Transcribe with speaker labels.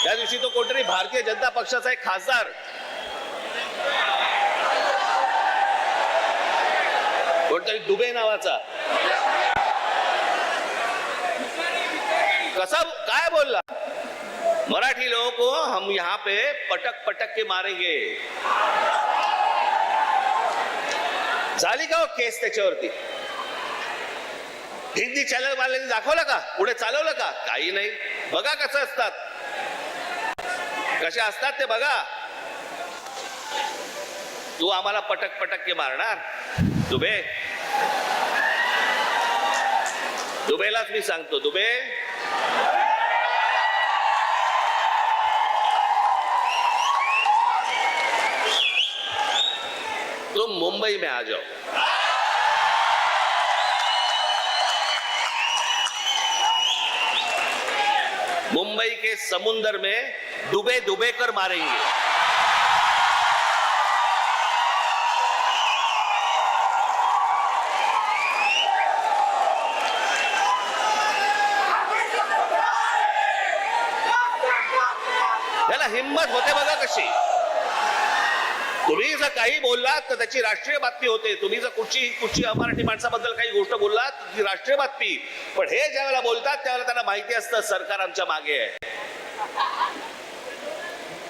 Speaker 1: त्या दिवशी तो कोणतरी भारतीय जनता पक्षाचा एक खासदार कोणतरी दुबे नावाचा कसा काय बोलला, मराठी लोगों को हम यहाँ पे पटक पटक के मारेंगे. झाली का हो केस त्याच्यावरती? हिंदी चॅनल वाल्यांनी दाखवलं का? पुढे चालवलं का? काही नाही. बघा कसं असतात, कसे असतात ते बघा. तू आम्हाला पटक पटक के मारणार दुबे? दुबेलाच मी सांगतो, दुबे तुम मुंबई में आ जाओ. मुंबई के समुंदर में डूबे डूबे कर मारेंगे. त्याला हिम्मत होते बघा कशी. तुम्ही जर काही बोललात तर त्याची राष्ट्रीय बातमी होते. तुम्ही जर कुठची अमराठी माणसाबद्दल काही गोष्ट बोललात ती राष्ट्रीय बातमी. पण हे ज्यावेळेला बोलतात त्यावेळेला त्यांना माहिती असतं सरकार आमच्या मागे आहे.